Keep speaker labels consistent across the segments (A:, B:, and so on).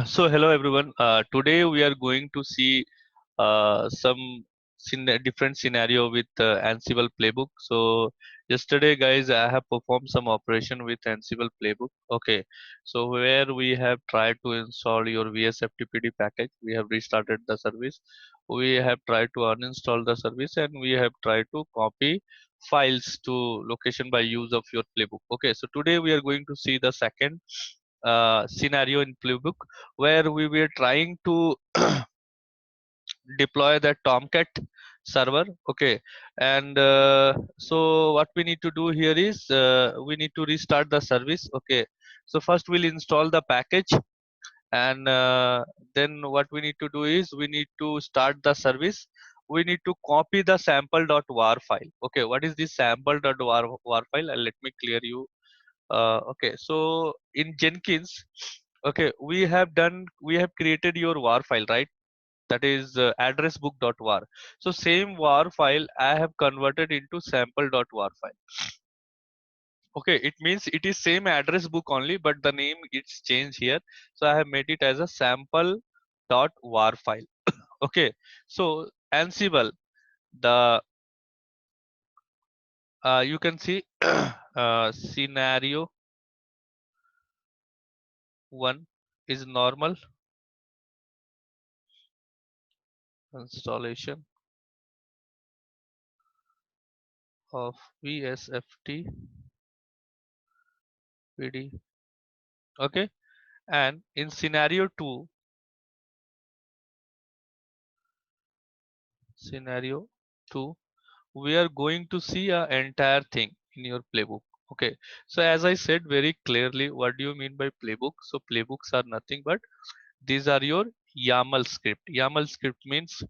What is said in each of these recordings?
A: So hello everyone. Today we are going to see some different scenario with Ansible Playbook. So yesterday, guys, I have performed some operation with Ansible Playbook. Okay, so where we have tried to install your VSFTPD package, we have restarted the service. We have tried to uninstall the service, and we have tried to copy files to location by use of your Playbook. Okay, so today we are going to see the second scenario in Playbook where we were trying to deploy that Tomcat server. Okay, and so what we need to do here is we need to restart the service. Okay, so first we'll install the package, and then what we need to do is we need to start the service. We need to copy the sample.war file. Okay, what is this sample.war file? Let me clear you. Okay, so in Jenkins, okay, we have created your war file, right? That is addressbook.war. So same war file I have converted into sample.war file. Okay, it means it is same address book only, but the name it's changed here. So I have made it as a sample.war file. Okay, so Ansible, the you can see scenario one is normal installation of VSFT PD. Okay, and in scenario 2, we are going to see a entire thing in your playbook. Okay, so as I said very clearly, what do you mean by playbook? So playbooks are nothing but these are your YAML script. YAML script means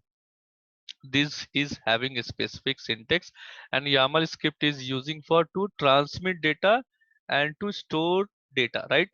A: this is having a specific syntax, and YAML script is using for to transmit data and to store data, right?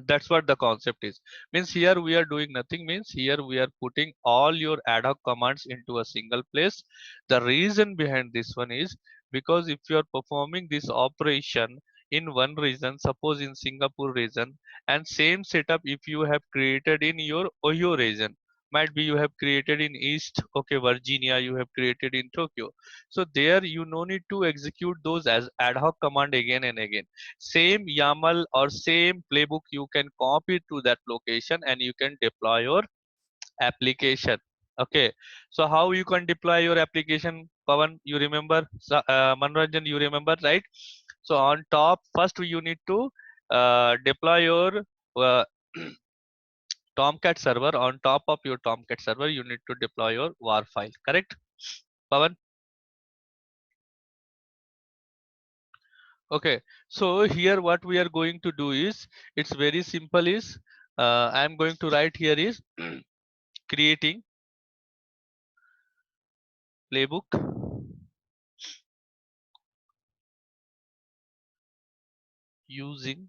A: That's what the concept is. Means here we are doing nothing, means here we are putting all your ad hoc commands into a single place. The reason behind this one is because if you are performing this operation in one region, suppose in Singapore region, and same setup if you have created in your Ohio region, might be you have created in East, okay, Virginia, you have created in Tokyo. So there you no need to execute those as ad hoc command again and again. Same YAML or same playbook you can copy to that location and you can deploy your application. Okay, so how you can deploy your application, Pavan? You remember? Manoranjan, you remember, right? So on top, first you need to deploy your uh, Tomcat server. On top of your Tomcat server, you need to deploy your war file. Correct, Pavan? Okay. So here, what we are going to do is it's very simple. Is I am going to write here is creating playbook using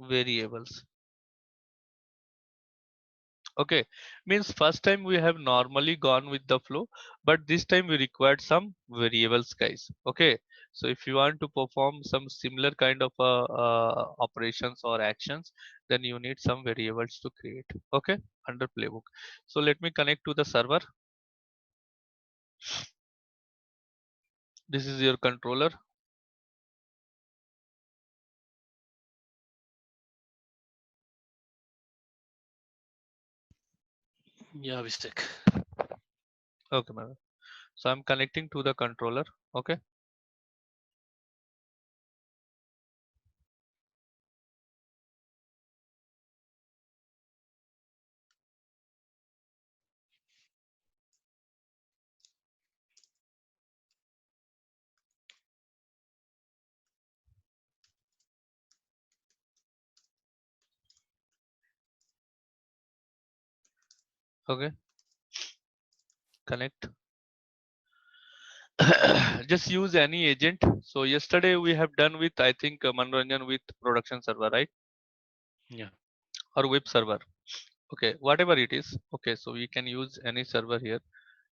A: variables. Okay, means first time we have normally gone with the flow, but this time we required some variables, guys. Okay, so if you want to perform some similar kind of operations or actions, then you need some variables to create. Okay, under playbook. So let me connect to the server. This is your controller.
B: Yeah, Vistek.
A: Okay, madam. So I'm connecting to the controller. Okay. Okay. Connect. Just use any agent. So yesterday we have done with, I think, Manoranjan with production server, right?
B: Yeah.
A: Or web server. Okay, whatever it is. Okay, so we can use any server here.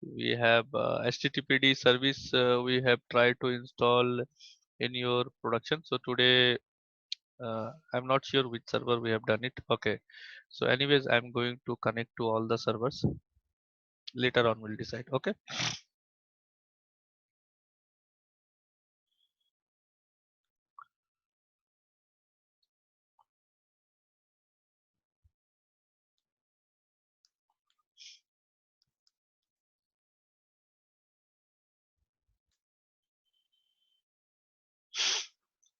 A: We have HTTPD service we have tried to install in your production. So today I'm not sure which server we have done it. Okay, so anyways, I'm going to connect to all the servers. Later on we'll decide. Okay.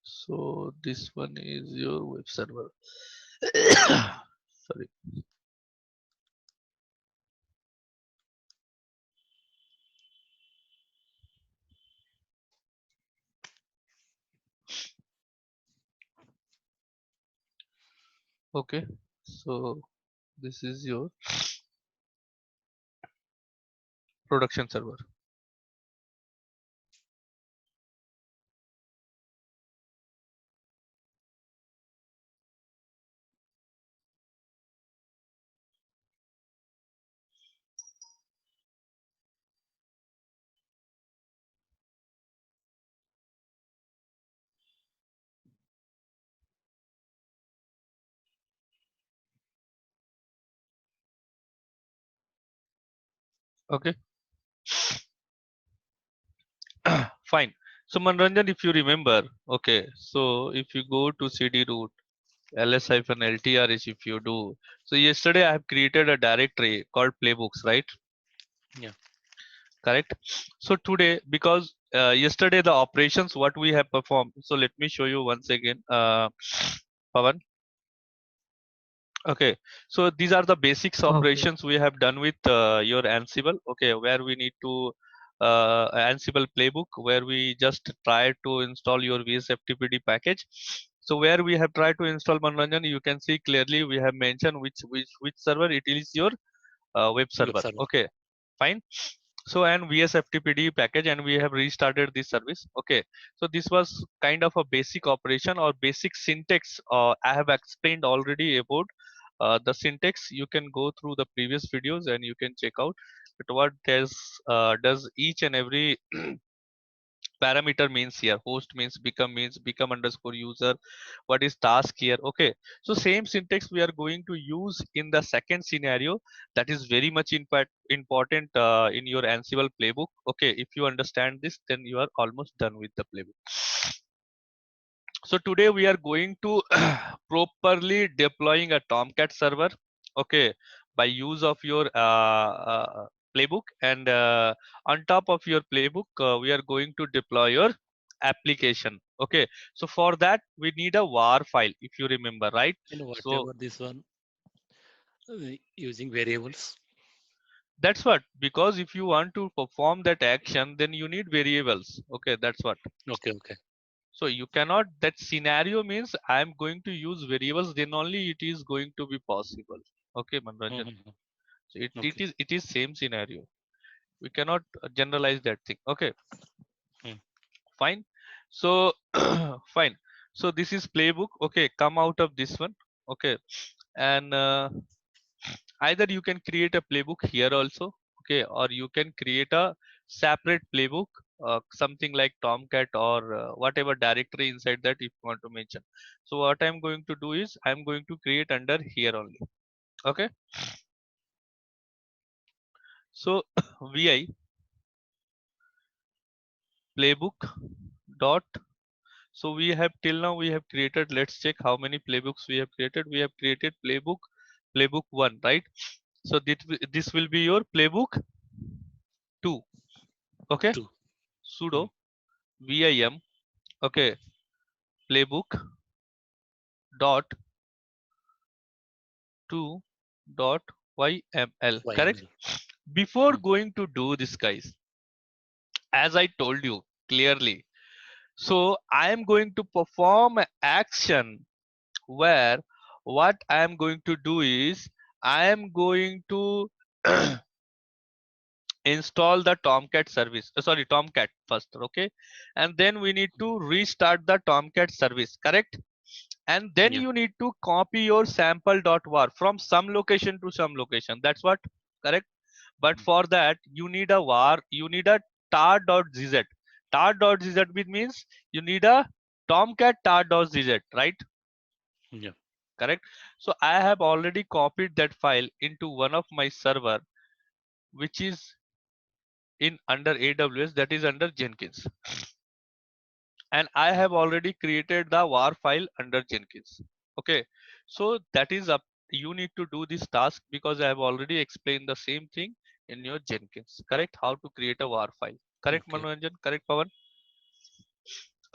A: So this one is your web server. Sorry. Okay, so this is your production server. Okay. Fine. So Manranjan, if you remember, okay, so if you go to cd root ls-ltrh, if you do, so yesterday I have created a directory called playbooks, right?
B: Yeah.
A: Correct. So today, because yesterday the operations what we have performed, so let me show you once again, Pavan. Okay, so these are the basics
C: Okay.
A: operations we have done with your Ansible. Okay, where we need to Ansible Playbook, where we just try to install your VSFTPD package. So where we have tried to install Manoranjan, you can see clearly we have mentioned which server it is, your web
B: Web
A: server.
B: server.
A: Okay, fine. So and VSFTPD package, and we have restarted this service. Okay, so this was kind of a basic operation or basic syntax. I have explained already about the syntax. You can go through the previous videos and you can check out but what does each and every parameter means here. Host means become underscore user. What is task here? Okay, so same syntax we are going to use in the second scenario, that is very much important in your Ansible playbook. Okay, if you understand this, then you are almost done with the playbook. So today we are going to properly deploying a Tomcat server, okay, by use of your playbook, and on top of your playbook we are going to deploy your application. Okay, so for that we need a war file, if you remember, right?
B: And what
A: So
B: about this one? Using variables.
A: that's what, because if you want to perform that action, then you need variables. Okay, that's what.
B: Okay, okay.
A: So you cannot, that scenario means I am going to use variables, then only it is going to be possible. Okay, Manranjan.
B: Mhm.
A: So
B: Okay.
A: it is same scenario. We cannot generalize that thing. Okay,
B: Mm.
A: fine. So fine. So this is playbook. Okay, come out of this one. Okay, and either you can create a playbook here also. Okay, or you can create a separate playbook, something like Tomcat or whatever directory inside that if you want to mention. So what I'm going to do is I'm going to create under here only. Okay, so vi playbook dot, so we have till now we have created, let's check how many playbooks we have created. We have created playbook 1, right? So this will be your playbook 2. Okay,
B: Two.
A: sudo
B: Mm.
A: vim, okay, playbook dot 2 dot yml, correct?
B: YML.
A: Before
B: Mm.
A: going to do this, guys, as I told you clearly, so I am going to perform a action where what I am going to do is I am going to install the Tomcat service, sorry, Tomcat first. Okay, and then we need to restart the Tomcat service, correct? And then
B: Yeah.
A: you need to copy your sample.var from some location to some location, that's what, correct? But
B: Mm.
A: for that you need a var, you need a tar.gz. Tar.gz means you need a Tomcat tar.gz, right?
B: Yeah.
A: correct? So I have already copied that file into one of my server, which is in under AWS, that is under Jenkins, and I have already created the war file under Jenkins. Okay, so that is up. You need to do this task because I have already explained the same thing in your Jenkins. Correct? How to create a war file. Correct,
B: Okay.
A: Manoranjan? Correct, Pawan?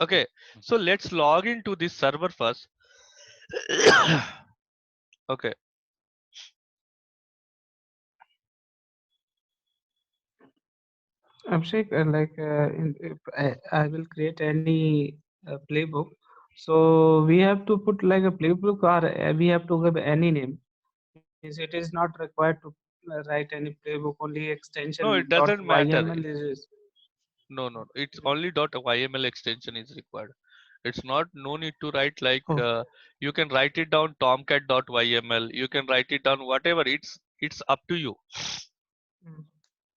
B: Mm,
A: Okay,
B: mm,
A: so let's log into this server first. Okay,
C: Abhishek, if I will create any playbook, so we have to put like a playbook, or we have to give any name. Means it is not required to write any playbook. Only
A: no,
C: extension
A: it
C: dot
A: doesn't matter.
C: YML is.
A: No, no, it's only .yml extension is required. It's not no need to write like
C: Oh,
A: you can write it down tomcat.yml. You can write it down whatever. It's up to you.
C: mm.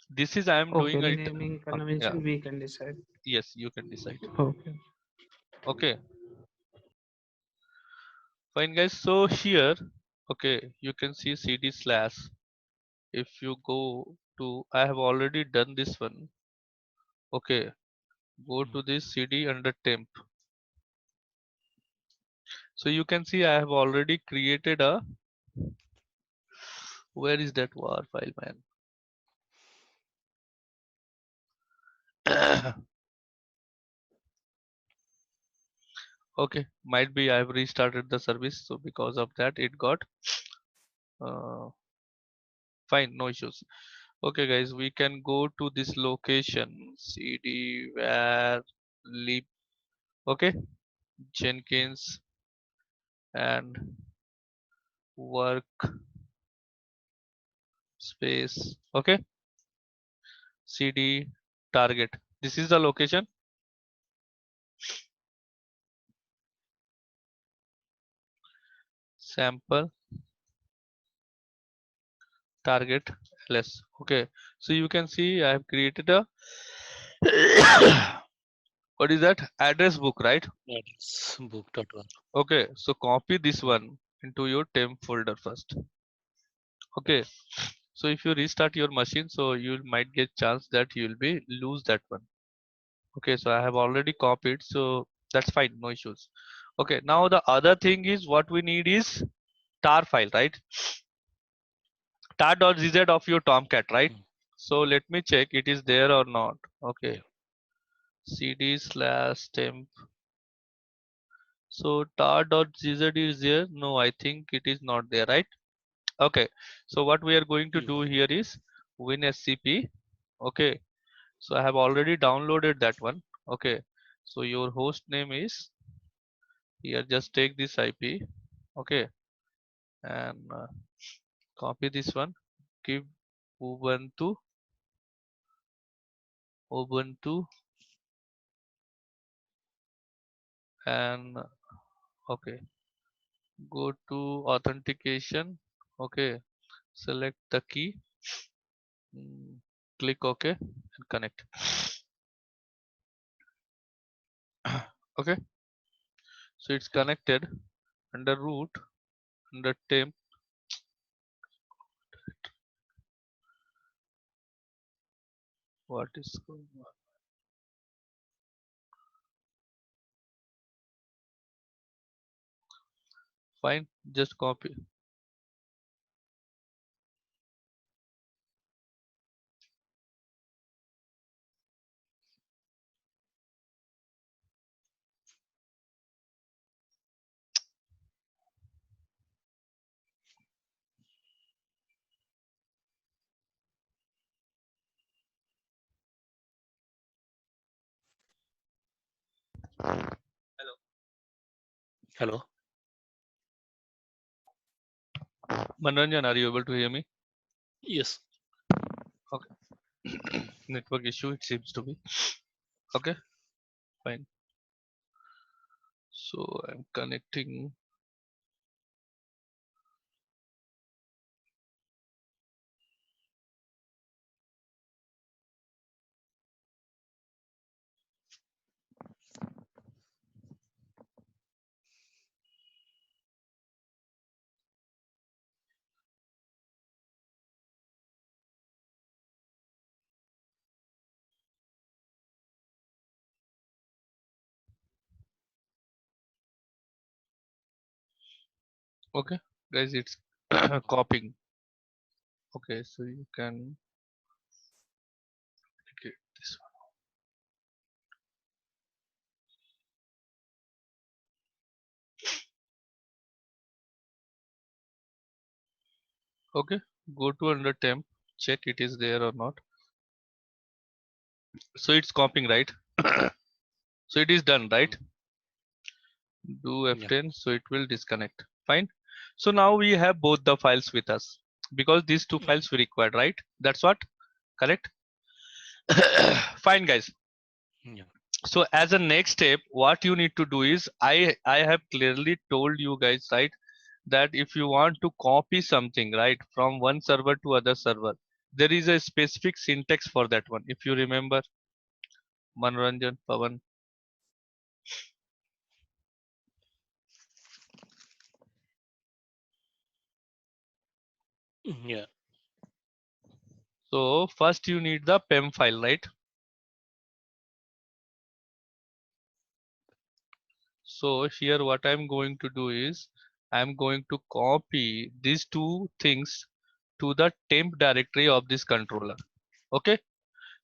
A: This is I am
C: Okay.
A: doing it.
C: Naming
A: Yeah,
C: convention we can decide.
A: yes, you can decide.
C: Okay.
A: Okay, fine guys. So here, okay, you can see cd slash. If you go to, I have already done this one. Okay, go
B: mm.
A: to this cd under temp. So you can see I have already created a, where is that war file, man? Okay, might be I've restarted the service, so because of that it got uh, fine, no issues. Okay guys, we can go to this location cd where lib, okay, Jenkins and workspace, okay, cd target. This is the location, sample target ls. Okay, so you can see I have created a what is that, address book, right?
B: That is book.org.
A: Okay, so copy this one into your temp folder first. Okay, so if you restart your machine, so you might get chance that you will be lose that one. Okay, so I have already copied, so that's fine, no issues. Okay, now the other thing is what we need is tar file, right? Tar.gz of your Tomcat, right?
B: Mm.
A: So let me check it is there or not.
B: Yeah.
A: Okay, cd slash temp. So tar.gz is there? No, I think it is not there, right? Okay, so what we are going to
B: Yeah.
A: do here is WinSCP. Okay, so I have already downloaded that one. Okay, so your host name is here. Just take this IP. Okay, and copy this one. Give Ubuntu, Ubuntu, and okay, go to authentication. Okay, select the key. Click OK and connect. Okay, so it's connected under root, under temp. What is going on? Fine, just copy.
B: Hello.
A: Manoranjan, are you able to hear me?
B: Yes.
A: Okay. Network issue, it seems to be. Okay, fine. So I'm connecting. Okay, guys, it's copying. Okay, so you can get this one. Okay, go to under temp, check it is there or not. So it's copying, right? So it is done, right?
B: Mm.
A: Do
B: Yeah.
A: F10, so it will disconnect. Fine. So now we have both the files with us because these two
B: Yeah.
A: files we required, right? That's what? Correct? Fine, guys.
B: Yeah.
A: So as a next step, what you need to do is I have clearly told you guys, right, that if you want to copy something, right, from one server to other server, there is a specific syntax for that one. If you remember, Manoranjan, Pavan.
B: Yeah.
A: So first you need the PEM file, right? So here what I'm going to do is I'm going to copy these two things to the temp directory of this controller. Okay.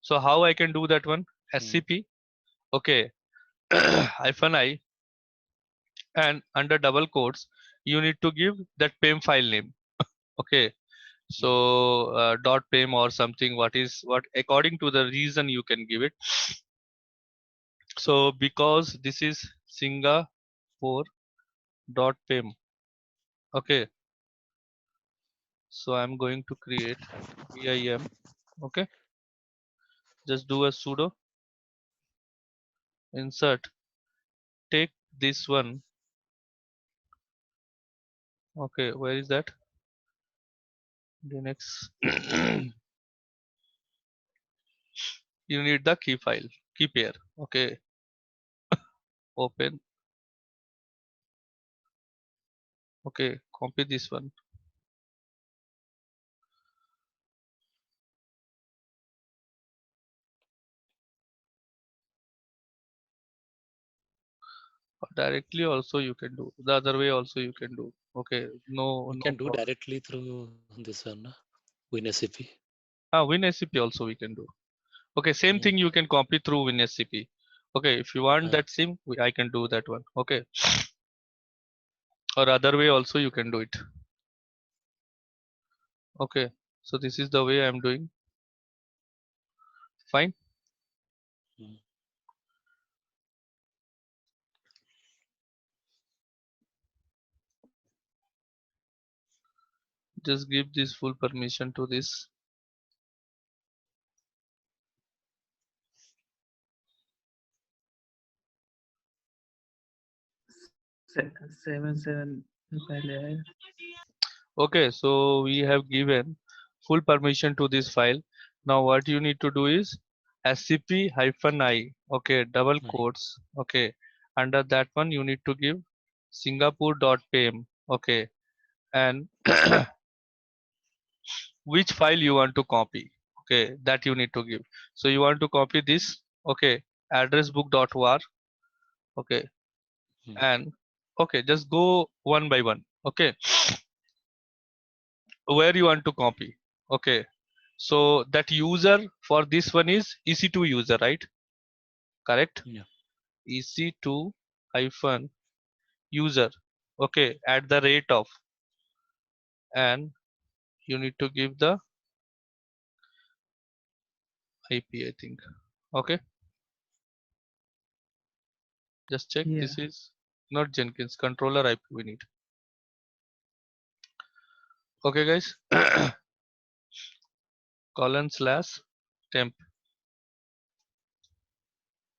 A: So how I can do that one?
B: Mm.
A: SCP. Okay. Hyphen I, and under double quotes you need to give that PEM file name. Okay.
B: Mm.
A: So dot PEM or something, what is what according to the reason you can give it. So because this is Singapore dot PEM. Okay. So I'm going to create vim. Okay, just do a sudo insert, take this one. Okay, where is that? Linux. You need the key file, key pair. Okay, open. Okay, copy this one. Directly also you can do, the other way also you can do. Okay, no
B: We
A: no
B: can do
A: problem.
B: directly through this one, WinSCP.
A: WinSCP also we can do. Okay, same
B: Yeah.
A: thing you can copy through WinSCP. Okay, if you want
B: Uh,
A: that same, I can do that one. Okay, or other way also you can do it. Okay, so this is the way I'm doing. Fine.
B: mm.
A: Just give this full permission to this.
C: Seven पहले है.
A: Okay, so we have given full permission to this file. Now what you need to do is scp-i, okay, double
B: Right.
A: quotes, okay. Under that one you need to give singapore.pem, okay, and which file you want to copy, okay, that you need to give. So you want to copy this, okay, addressbook.var, okay,
B: Mm.
A: and okay, just go one by one, okay. Where you want to copy, okay. So that user for this one is ec2 user, right? Correct.
B: Yeah.
A: ec2 hyphen user, okay, at the rate of, and you need to give the ip, I think. Okay, just check
C: Yeah.
A: this is not Jenkins controller ip we need. Okay guys. Colon slash temp,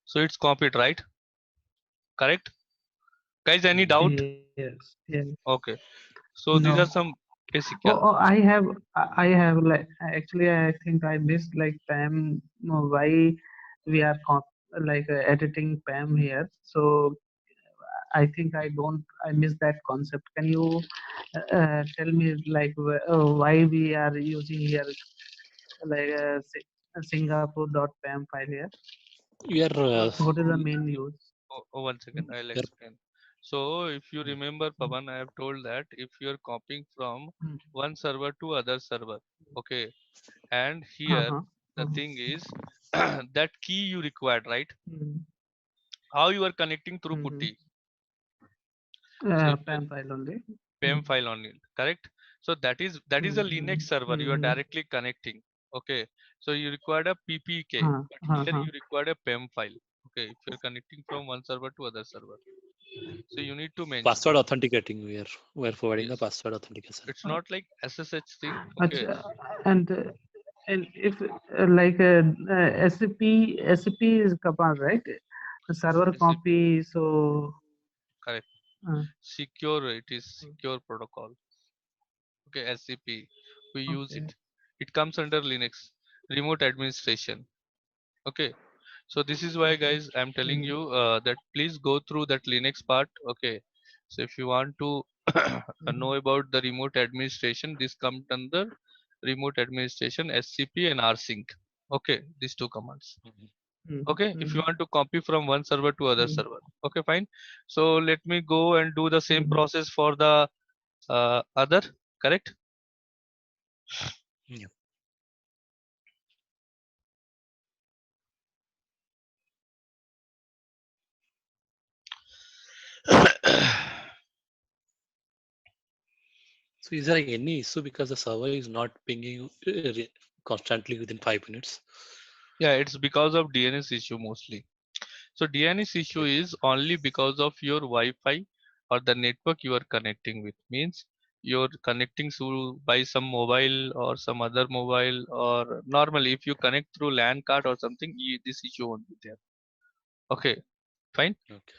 A: so it's copied, right? Correct, guys, any
B: Yeah.
A: doubt?
C: Yes. Yes.
A: Okay, so these
C: No.
A: are some basic,
C: Oh,
A: yeah.
C: oh, I have like actually I think I missed like Pam. No, why we are like editing Pam here? So I think I missed that concept. Can you tell me like why we are using here like a Singapore.pam file here?
B: We are
C: What is the
A: We-
C: main use?
A: one second, I'll
B: we are
A: explain. So if you
B: Mm.
A: remember, Pavan, I have told that if you're copying from
C: mm,
A: one server to other server, okay, and here
C: uh-huh,
A: the
C: uh-huh,
A: thing is that key you required, right?
C: mm,
A: How you are connecting through
C: mm-hmm.
A: putty. So if
C: PAM file only.
A: PAM
C: Mm,
A: file on it, correct? So that is a Linux
C: mm,
A: server. You are
C: mm,
A: directly connecting. Okay. So you required a PPK,
C: uh,
A: but here
C: uh-huh,
A: you required a PAM file. Okay. If you're connecting from one server to other server, so you need to mention.
B: Password authenticating. We are providing a
A: Yes.
B: password authentication.
A: It's not like SSH thing. Okay.
C: acha, and uh, and if like SCP is command, right? Server
A: SCP.
C: copy. So
A: Correct.
C: uh,
A: Secure. It is secure protocol. Okay. SCP. We use
C: okay.
A: it. It comes under Linux. Remote administration. Okay. So this is why,
C: Okay.
A: guys, I'm telling
C: Mm,
A: you that please go through that Linux part. Okay. So if you want to
C: mhm,
A: know about the remote administration, this comes under remote administration, SCP and rsync. Okay, these two commands.
B: Mhm.
C: mhm,
A: Okay, if you
C: mhm,
A: want to copy from one server to other
C: mhm,
A: server. Okay, fine. So let me go and do the same
C: mhm,
A: process for the other. Correct.
B: Yeah. So is there any issue because the server is not pinging constantly within 5 minutes?
A: Yeah, it's because of DNS issue mostly. So DNS issue
B: Okay.
A: is only because of your Wi-Fi or the network you are connecting with. Means you're connecting through by some mobile or some other mobile, or normally if you connect through LAN card or something, this issue won't be there. Okay, fine.
B: Okay.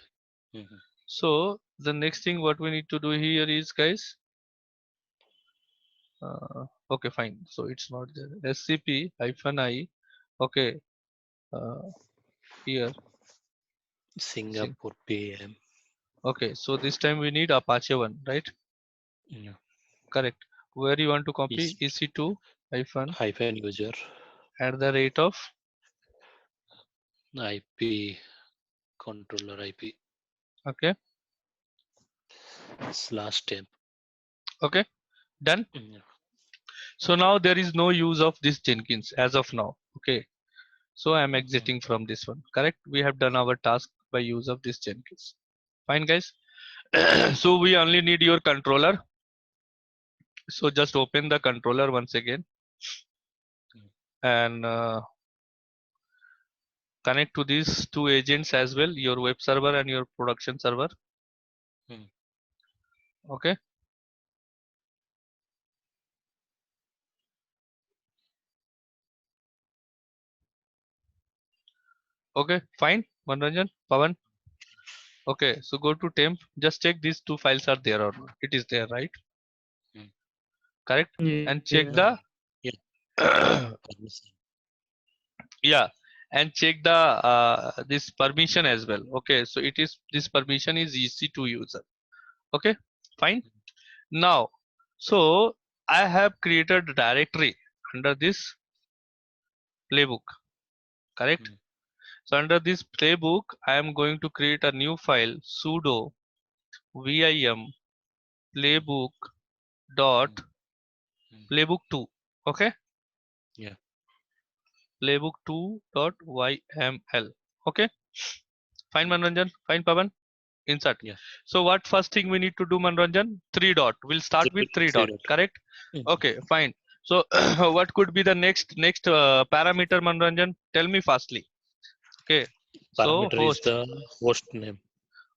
B: Mhm.
A: So the next thing what we need to do here is, guys, okay, fine. So it's not there. SCP hyphen I. Okay, uh, here. See.
B: Singapore PM.
A: Okay, so this time we need Apache one, right?
B: Yeah.
A: Correct. Where you want to copy
B: Is
A: EC2 hyphen
B: hyphen user
A: at the rate of.
B: IP controller IP
A: Okay.
B: slash temp.
A: Okay. Done.
B: Yeah.
A: So now there is no use of this Jenkins as of now. Okay. So I am
B: Mhm.
A: exiting from this one. Correct. We have done our task by use of this Jenkins. Fine, guys. So we only need your controller. So just open the controller once again and connect to these two agents as well, your web server and your production server.
B: Mm.
A: Okay. Okay. Fine. Manranjan, Pavan. Okay, so go to temp. Just check these two files are there or not. It is there, right?
B: Mm.
A: Correct. And
C: yeah.
A: check the
B: Yeah. Permission.
A: yeah, and check the this permission as well. Okay, so it is this permission is EC2 user. Okay, fine. Now, so I have created a directory under this playbook. Correct.
B: Mm.
A: So under this playbook, I am going to create a new file sudo vim
B: Mm.
A: playbook dot
B: Mm. Mm.
A: playbook 2. Okay.
B: Yeah.
A: playbook2.yml. Okay, fine,
B: Mm.
A: Manranjan, fine, Pavan, insert.
B: Yeah.
A: So what first thing we need to do, Manranjan? Three dot. We'll start with three
B: Three
A: dot.
B: dot.
A: Correct.
B: Mm.
A: Okay, fine. So what could be the next parameter, Manranjan? Tell me fastly. Okay, so
B: Parameter is
A: host.
B: the host name.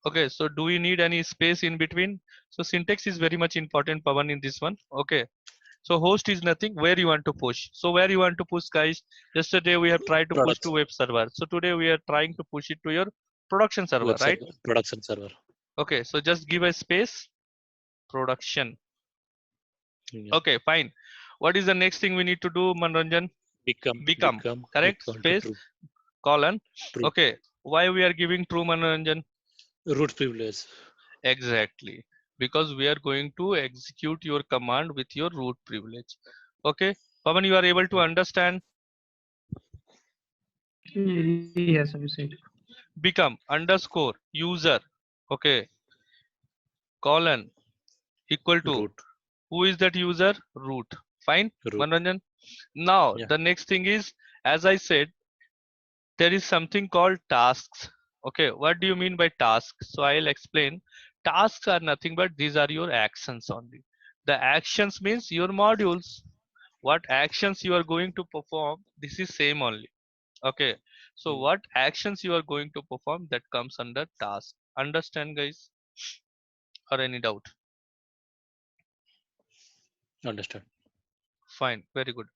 A: Okay, so do we need any space in between? So syntax is very much important, Pavan, in this one. Okay, so host is nothing where you want to push. So where you want to push, guys? Yesterday we have tried to push to
B: Products.
A: web server. So today we are trying to push it to your production server,
B: Web
A: right?
B: server. Production server.
A: Okay, so just give a space production.
B: Yeah.
A: Okay, fine. What is the next thing we need to do, Manranjan? Become,
B: Become
A: correct?
B: equal to
A: Space
B: true.
A: colon.
B: True.
A: Okay, why we are giving true, Manranjan?
B: Root privilege.
A: Exactly, because we are going to execute your command with your root privilege. Okay, Pavan, you are able to understand.
C: Yes, Abhishek.
A: Become underscore user. Okay, colon equal to
B: Root.
A: who is that user? Root. Fine,
B: Root.
A: Manoranjan. Now
B: Yeah.
A: the next thing is, as I said, there is something called tasks. Okay, what do you mean by tasks? So I'll explain. Tasks are nothing but these are your actions only. The actions means your modules. What actions you are going to perform, this is same only. Okay, so
B: Mm.
A: what actions you are going to perform, that comes under task. Understand, guys? Or any doubt?
B: Understand.
A: Fine, very good.